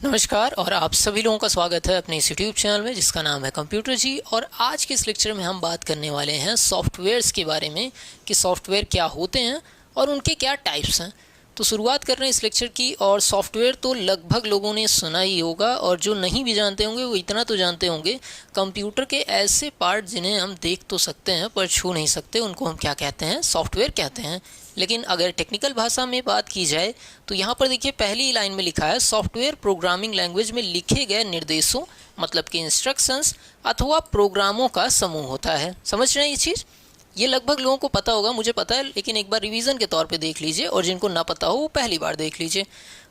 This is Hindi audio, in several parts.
नमस्कार और आप सभी लोगों का स्वागत है अपने इस यूट्यूब चैनल में जिसका नाम है कंप्यूटर जी। और आज के इस लेक्चर में हम बात करने वाले हैं सॉफ्टवेयर्स के बारे में कि सॉफ्टवेयर क्या होते हैं और उनके क्या टाइप्स हैं। तो शुरुआत कर रहे हैं इस लेक्चर की। और सॉफ्टवेयर तो लगभग लोगों ने सुना ही होगा और जो नहीं भी जानते होंगे वो इतना तो जानते होंगे, कंप्यूटर के ऐसे पार्ट जिन्हें हम देख तो सकते हैं पर छू नहीं सकते, उनको हम क्या कहते हैं, सॉफ्टवेयर कहते हैं। लेकिन अगर टेक्निकल भाषा में बात की जाए तो यहाँ पर देखिए पहली लाइन में लिखा है सॉफ्टवेयर प्रोग्रामिंग लैंग्वेज में लिखे गए निर्देशों मतलब कि इंस्ट्रक्शंस अथवा प्रोग्रामों का समूह होता है। समझ रहे हैं ये चीज़? ये लगभग लोगों को पता होगा, मुझे पता है, लेकिन एक बार रिवीजन के तौर पे देख लीजिए और जिनको ना पता हो वो पहली बार देख लीजिए।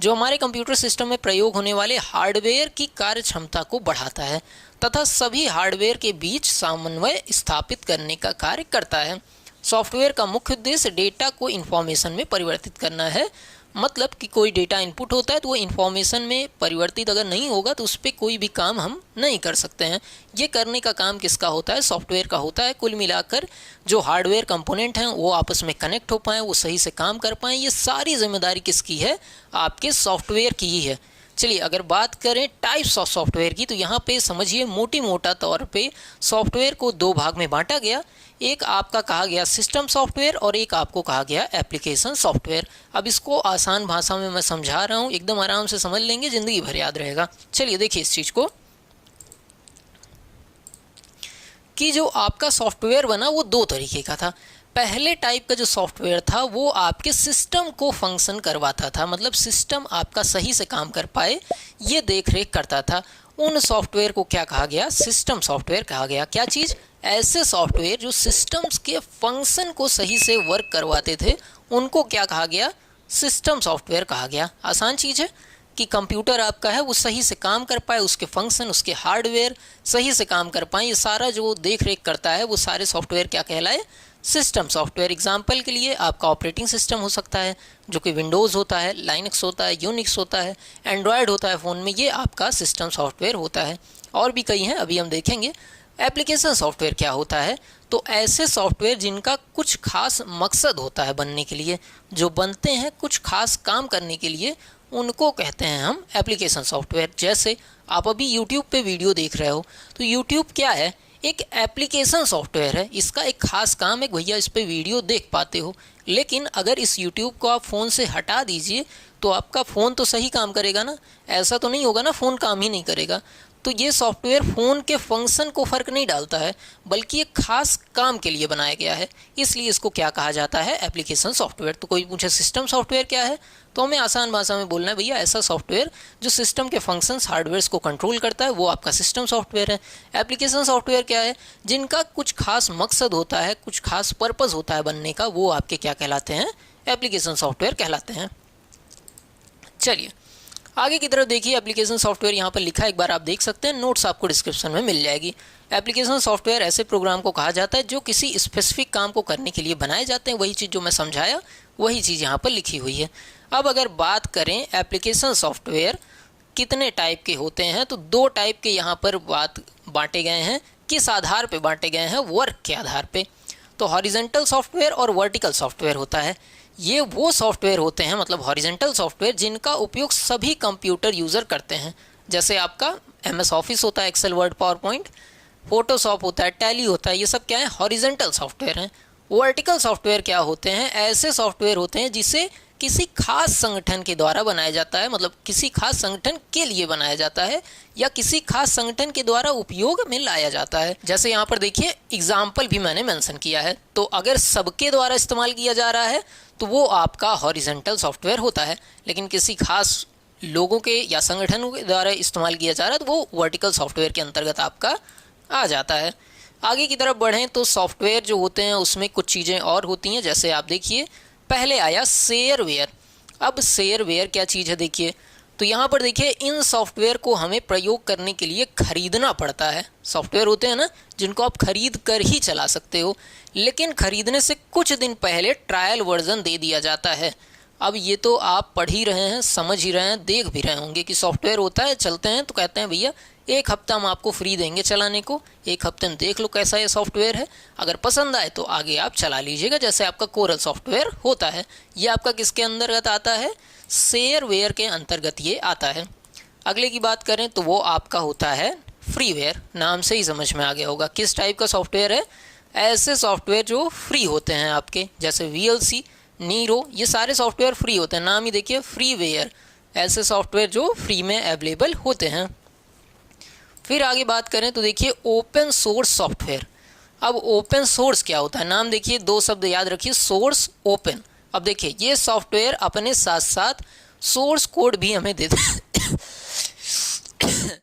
जो हमारे कंप्यूटर सिस्टम में प्रयोग होने वाले हार्डवेयर की कार्य क्षमता को बढ़ाता है तथा सभी हार्डवेयर के बीच समन्वय स्थापित करने का कार्य करता है। सॉफ्टवेयर का मुख्य उद्देश्य डेटा को इन्फॉर्मेशन में परिवर्तित करना है। मतलब कि कोई डेटा इनपुट होता है तो वो इन्फॉर्मेशन में परिवर्तित अगर नहीं होगा तो उस पर कोई भी काम हम नहीं कर सकते हैं। ये करने का काम किसका होता है? सॉफ्टवेयर का होता है। कुल मिलाकर जो हार्डवेयर कंपोनेंट हैं वो आपस में कनेक्ट हो पाएँ, वो सही से काम कर पाएँ, ये सारी जिम्मेदारी किसकी है? आपके सॉफ्टवेयर की ही है। चलिए अगर बात करें टाइप्स ऑफ सॉफ्टवेयर की तो यहाँ पे समझिए मोटी मोटा तौर पे सॉफ्टवेयर को दो भाग में बांटा गया। एक आपका कहा गया सिस्टम सॉफ्टवेयर और एक आपको कहा गया एप्लीकेशन सॉफ्टवेयर। अब इसको आसान भाषा में मैं समझा रहा हूँ, एकदम आराम से समझ लेंगे, ज़िंदगी भर याद रहेगा। चलिए देखिए इस चीज़ को कि जो आपका सॉफ्टवेयर बना वो दो तरीके का था। पहले टाइप का जो सॉफ्टवेयर था वो आपके सिस्टम को फंक्शन करवाता था, मतलब सिस्टम आपका सही से काम कर पाए ये देख रेख करता था। उन सॉफ्टवेयर को क्या कहा गया? सिस्टम सॉफ्टवेयर कहा गया। क्या चीज़? ऐसे सॉफ्टवेयर जो सिस्टम्स के फंक्शन को सही से वर्क करवाते थे उनको क्या कहा गया? सिस्टम सॉफ्टवेयर कहा गया। आसान चीज़ है कि कंप्यूटर आपका है वो सही से काम कर पाए, उसके फंक्शन, उसके हार्डवेयर सही से काम कर पाए, ये सारा जो देख रेख करता है वो सारे सॉफ्टवेयर क्या कहलाए? System software. एग्जाम्पल के लिए आपका ऑपरेटिंग सिस्टम हो सकता है जो कि विंडोज़ होता है, लाइनक्स होता है, यूनिक्स होता है, एंड्रॉयड होता है फ़ोन में, ये आपका सिस्टम सॉफ्टवेयर होता है। और भी कई हैं, अभी हम देखेंगे। एप्लीकेशन सॉफ्टवेयर क्या होता है? तो ऐसे सॉफ्टवेयर जिनका कुछ खास मकसद होता है बनने के लिए, जो बनते हैं कुछ खास काम करने के लिए, उनको कहते हैं हम एप्लीकेशन सॉफ्टवेयर। जैसे आप अभी यूट्यूब पे वीडियो देख रहे हो तो यूट्यूब क्या है? एक एप्लीकेशन सॉफ्टवेयर है। इसका एक खास काम है भैया इस पे वीडियो देख पाते हो। लेकिन अगर इस यूट्यूब को आप फ़ोन से हटा दीजिए तो आपका फ़ोन तो सही काम करेगा ना? ऐसा तो नहीं होगा ना फ़ोन काम ही नहीं करेगा। तो ये सॉफ्टवेयर फ़ोन के फंक्शन को फ़र्क नहीं डालता है बल्कि एक खास काम के लिए बनाया गया है, इसलिए इसको क्या कहा जाता है? Application software. तो कोई पूछे सिस्टम सॉफ्टवेयर क्या है तो हमें आसान भाषा में बोलना है भैया ऐसा सॉफ्टवेयर जो सिस्टम के फंक्शंस हार्डवेयर को कंट्रोल करता है वो आपका सिस्टम सॉफ्टवेयर है। एप्लीकेशन सॉफ्टवेयर क्या है? जिनका कुछ खास मकसद होता है, कुछ खास पर्पज़ होता है बनने का, वो आपके क्या कहलाते हैं? एप्लीकेशन सॉफ्टवेयर कहलाते हैं। चलिए आगे की तरफ देखिए। एप्लीकेशन सॉफ्टवेयर यहाँ पर लिखा है, एक बार आप देख सकते हैं, नोट्स आपको डिस्क्रिप्शन में मिल जाएगी। एप्लीकेशन सॉफ्टवेयर ऐसे प्रोग्राम को कहा जाता है जो किसी स्पेसिफिक काम को करने के लिए बनाए जाते हैं। वही चीज़ जो मैं समझाया वही चीज़ यहाँ पर लिखी हुई है। अब अगर बात करें एप्लीकेशन सॉफ्टवेयर कितने टाइप के होते हैं तो दो टाइप के यहाँ पर बांटे गए हैं। किस आधार पर बांटे गए हैं? वर्क के आधार पर। तो हॉरिजेंटल सॉफ्टवेयर और वर्टिकल सॉफ्टवेयर होता है। ये वो सॉफ्टवेयर होते हैं, मतलब हॉरिजेंटल सॉफ्टवेयर, जिनका उपयोग सभी कंप्यूटर यूज़र करते हैं। जैसे आपका MS ऑफिस होता है, Excel, Word, PowerPoint, Photoshop होता है, टैली होता है, ये सब क्या है? हॉरिजेंटल सॉफ्टवेयर हैं। वर्टिकल सॉफ्टवेयर क्या होते हैं? ऐसे सॉफ्टवेयर होते हैं जिसे किसी खास संगठन के द्वारा बनाया जाता है, मतलब किसी खास संगठन के लिए बनाया जाता है या किसी खास संगठन के द्वारा उपयोग में लाया जाता है। जैसे यहाँ पर देखिए एग्जाम्पल भी मैंने मेंशन किया है। तो अगर सबके द्वारा इस्तेमाल किया जा रहा है तो वो आपका हॉरिजेंटल सॉफ्टवेयर होता है, लेकिन किसी खास लोगों के या संगठनों के द्वारा इस्तेमाल किया जा रहा है तो वो वर्टिकल सॉफ्टवेयर के अंतर्गत आपका आ जाता है। आगे की तरफ बढ़ें तो सॉफ्टवेयर जो होते हैं उसमें कुछ चीज़ें और होती हैं। जैसे आप देखिए पहले आया शेयरवेयर। अब शेयरवेयर क्या चीज़ है देखिए, तो यहाँ पर देखिए इन सॉफ्टवेयर को हमें प्रयोग करने के लिए खरीदना पड़ता है। सॉफ्टवेयर होते हैं ना जिनको आप खरीद कर ही चला सकते हो, लेकिन खरीदने से कुछ दिन पहले ट्रायल वर्जन दे दिया जाता है। अब ये तो आप पढ़ ही रहे हैं, समझ ही रहे हैं, देख भी रहे होंगे कि सॉफ्टवेयर होता है, चलते हैं तो कहते हैं भैया एक हफ्ता हम आपको फ्री देंगे चलाने को, एक हफ्ते में देख लो कैसा ये सॉफ्टवेयर है, अगर पसंद आए तो आगे आप चला लीजिएगा। जैसे आपका कोरल सॉफ्टवेयर होता है, ये आपका किसके अंतर्गत आता है? शेयरवेयर के अंतर्गत ये आता है। अगले की बात करें तो वो आपका होता है फ्रीवेयर। नाम से ही समझ में आ गया होगा किस टाइप का सॉफ्टवेयर है। ऐसे सॉफ्टवेयर जो फ्री होते हैं आपके, जैसे VLC, नीरो, ये सारे सॉफ्टवेयर फ्री होते हैं। नाम ही देखिए फ्रीवेयर, ऐसे सॉफ्टवेयर जो फ्री में अवेलेबल होते हैं। फिर आगे बात करें तो देखिए ओपन सोर्स सॉफ्टवेयर। अब ओपन सोर्स क्या होता है, नाम देखिए, दो शब्द याद रखिए, सोर्स, ओपन। अब देखिए ये सॉफ्टवेयर अपने साथ साथ सोर्स कोड भी हमें देते हैं।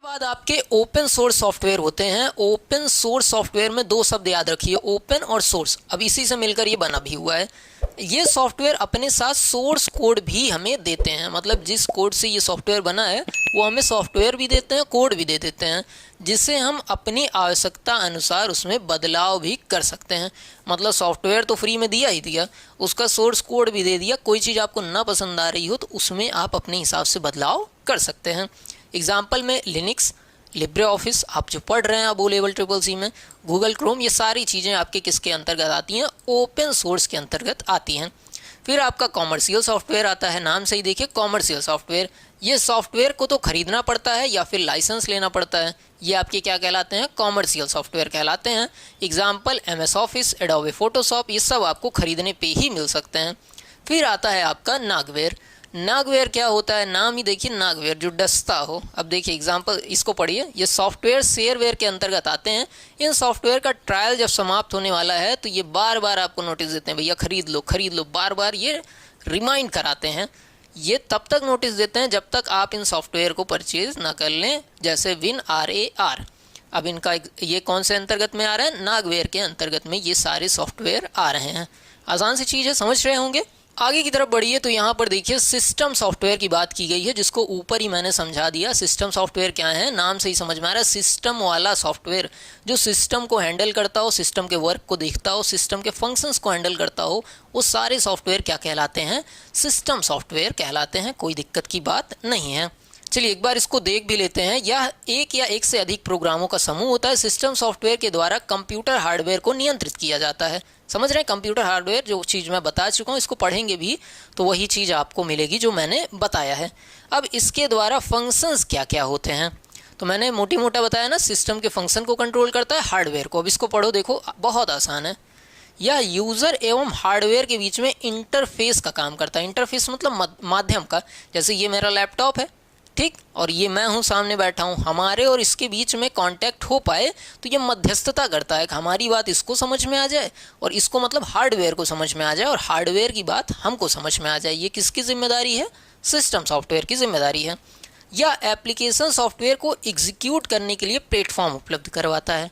बाद आपके ओपन सोर्स सॉफ्टवेयर होते हैं। ओपन सोर्स सॉफ्टवेयर में दो शब्द याद रखिए, ओपन और सोर्स। अब इसी से मिलकर ये बना भी हुआ है। ये सॉफ्टवेयर अपने साथ सोर्स कोड भी हमें देते हैं, मतलब जिस कोड से ये सॉफ्टवेयर बना है वो हमें सॉफ्टवेयर भी देते हैं, कोड भी दे देते हैं, जिससे हम अपनी आवश्यकता अनुसार उसमें बदलाव भी कर सकते हैं। मतलब सॉफ्टवेयर तो फ्री में दिया ही दिया, उसका सोर्स कोड भी दे दिया। कोई चीज़ आपको ना पसंद आ रही हो तो उसमें आप अपने हिसाब से बदलाव कर सकते हैं। एग्जाम्पल में लिनक्स, लिब्रे ऑफिस, आप जो पढ़ रहे हैं अब O लेवल CCC में, गूगल क्रोम, ये सारी चीज़ें आपके किसके अंतर्गत आती हैं, ओपन सोर्स के अंतर्गत आती हैं। फिर आपका कॉमर्शियल सॉफ्टवेयर आता है। नाम से ही देखिए कॉमर्शियल सॉफ्टवेयर। ये सॉफ्टवेयर को तो खरीदना पड़ता है या फिर लाइसेंस लेना पड़ता है। ये आपके क्या कहलाते हैं, कॉमर्शियल सॉफ्टवेयर कहलाते हैं। Example MS office, Adobe Photoshop, ये सब आपको खरीदने पे ही मिल सकते हैं। फिर आता है आपका नागवेयर। नागवेयर क्या होता है, नाम ही देखिए नागवेयर, जो डसता हो। अब देखिए एग्जांपल, इसको पढ़िए। ये सॉफ्टवेयर शेयरवेयर के अंतर्गत आते हैं। इन सॉफ्टवेयर का ट्रायल जब समाप्त होने वाला है तो ये बार बार आपको नोटिस देते हैं, भैया खरीद लो खरीद लो, बार बार ये रिमाइंड कराते हैं। ये तब तक नोटिस देते हैं जब तक आप इन सॉफ्टवेयर को परचेज ना कर लें, जैसे WinRAR। अब इनका ये कौन से अंतर्गत में आ रहा है, नागवेयर के अंतर्गत में ये सारे सॉफ्टवेयर आ रहे हैं। आसान सी चीज़ है, समझ रहे होंगे। आगे की तरफ बढ़िए तो यहाँ पर देखिए सिस्टम सॉफ्टवेयर की बात की गई है, जिसको ऊपर ही मैंने समझा दिया। सिस्टम सॉफ्टवेयर क्या है, नाम से ही समझ में आ रहा है, सिस्टम वाला सॉफ्टवेयर जो सिस्टम को हैंडल करता हो, सिस्टम के वर्क को देखता हो, सिस्टम के फंक्शंस को हैंडल करता हो, वो सारे सॉफ्टवेयर क्या कहलाते हैं, सिस्टम सॉफ्टवेयर कहलाते हैं। कोई दिक्कत की बात नहीं है। चलिए एक बार इसको देख भी लेते हैं। यह एक या एक से अधिक प्रोग्रामों का समूह होता है। सिस्टम सॉफ्टवेयर के द्वारा कंप्यूटर हार्डवेयर को नियंत्रित किया जाता है। समझ रहे हैं, कंप्यूटर हार्डवेयर, जो चीज़ मैं बता चुका हूँ, इसको पढ़ेंगे भी तो वही चीज़ आपको मिलेगी जो मैंने बताया है। अब इसके द्वारा फंक्शंस क्या क्या होते हैं, तो मैंने मोटी मोटा बताया ना, सिस्टम के फंक्शन को कंट्रोल करता है हार्डवेयर को। अब इसको पढ़ो, देखो बहुत आसान है। यह यूज़र एवं हार्डवेयर के बीच में इंटरफेस का काम करता है। इंटरफेस मतलब माध्यम का। जैसे ये मेरा लैपटॉप है, ठीक, और ये मैं हूँ सामने बैठा हूँ, हमारे और इसके बीच में कांटेक्ट हो पाए तो ये मध्यस्थता करता है कि हमारी बात इसको समझ में आ जाए और इसको मतलब हार्डवेयर को समझ में आ जाए और हार्डवेयर की बात हमको समझ में आ जाए। ये किसकी जिम्मेदारी है, सिस्टम सॉफ्टवेयर की जिम्मेदारी है। या एप्लीकेशन सॉफ्टवेयर को एग्जीक्यूट करने के लिए प्लेटफॉर्म उपलब्ध करवाता है।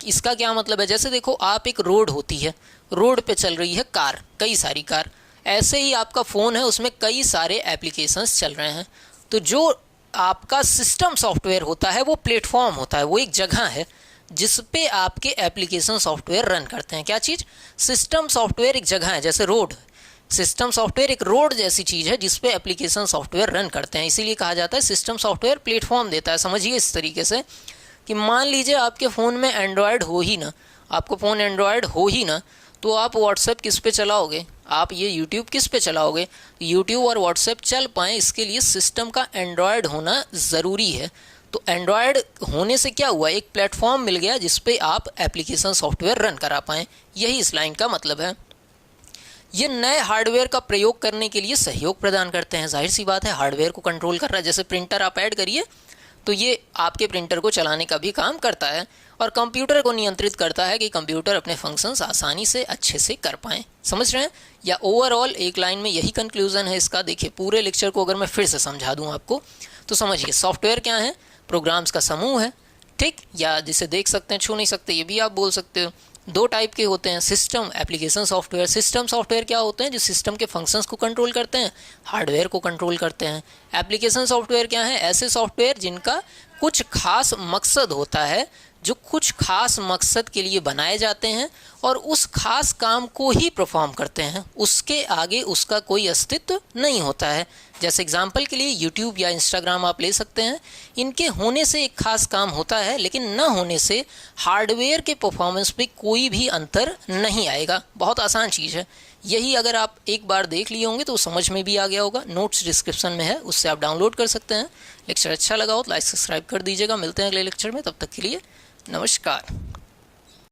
इसका क्या मतलब है, जैसे देखो आप, एक रोड होती है, रोड पे चल रही है कार, कई सारी कार, ऐसे ही आपका फ़ोन है, उसमें कई सारे एप्लीकेशंस चल रहे हैं। तो जो आपका सिस्टम सॉफ्टवेयर होता है वो प्लेटफॉर्म होता है, वो एक जगह है जिस पे आपके एप्लीकेशन सॉफ्टवेयर रन करते हैं। क्या चीज़, सिस्टम सॉफ्टवेयर एक जगह है, जैसे रोड, सिस्टम सॉफ्टवेयर एक रोड जैसी चीज़ है जिस पे एप्लीकेशन सॉफ्टवेयर रन करते हैं। इसीलिए कहा जाता है सिस्टम सॉफ्टवेयर प्लेटफॉर्म देता है। समझिए इस तरीके से कि मान लीजिए आपके फ़ोन में एंड्रॉयड हो ही ना, आपको फ़ोन एंड्रॉयड हो ही ना, तो आप व्हाट्सएप किस पे चलाओगे, आप ये यूट्यूब किस पे चलाओगे। यूट्यूब और व्हाट्सएप चल पाएँ इसके लिए सिस्टम का एंड्रॉयड होना ज़रूरी है। तो एंड्रॉयड होने से क्या हुआ, एक प्लेटफॉर्म मिल गया जिस पे आप एप्लीकेशन सॉफ्टवेयर रन करा पाएँ। यही इस लाइन का मतलब है। ये नए हार्डवेयर का प्रयोग करने के लिए सहयोग प्रदान करते हैं। जाहिर सी बात है, हार्डवेयर को कंट्रोल कर रहा है। जैसे प्रिंटर आप ऐड करिए तो ये आपके प्रिंटर को चलाने का भी काम करता है और कंप्यूटर को नियंत्रित करता है कि कंप्यूटर अपने फंक्शंस आसानी से अच्छे से कर पाएँ। समझ रहे हैं, या ओवरऑल एक लाइन में यही कंक्लूजन है इसका। देखिए पूरे लेक्चर को अगर मैं फिर से समझा दूँ आपको तो समझिए, सॉफ्टवेयर क्या है, प्रोग्राम्स का समूह है, ठीक, या जिसे देख सकते हैं छू नहीं सकते, ये भी आप बोल सकते हो। दो टाइप के होते हैं, system, application software. System software क्या होते हैं, जो सिस्टम के फंक्शंस को कंट्रोल करते हैं, हार्डवेयर को कंट्रोल करते हैं। एप्लीकेशन सॉफ्टवेयर क्या है, ऐसे सॉफ्टवेयर जिनका कुछ खास मकसद होता है, जो कुछ खास मकसद के लिए बनाए जाते हैं और उस खास काम को ही परफॉर्म करते हैं, उसके आगे उसका कोई अस्तित्व नहीं होता है। जैसे एग्जांपल के लिए यूट्यूब या इंस्टाग्राम आप ले सकते हैं। इनके होने से एक खास काम होता है, लेकिन न होने से हार्डवेयर के परफॉर्मेंस पे कोई भी अंतर नहीं आएगा। बहुत आसान चीज़ है। यही अगर आप एक बार देख लिए होंगे तो समझ में भी आ गया होगा। नोट्स डिस्क्रिप्शन में है, उससे आप डाउनलोड कर सकते हैं। लेक्चर अच्छा लगा हो तो लाइक सब्सक्राइब कर दीजिएगा। मिलते हैं अगले लेक्चर में, तब तक के लिए नमस्कार।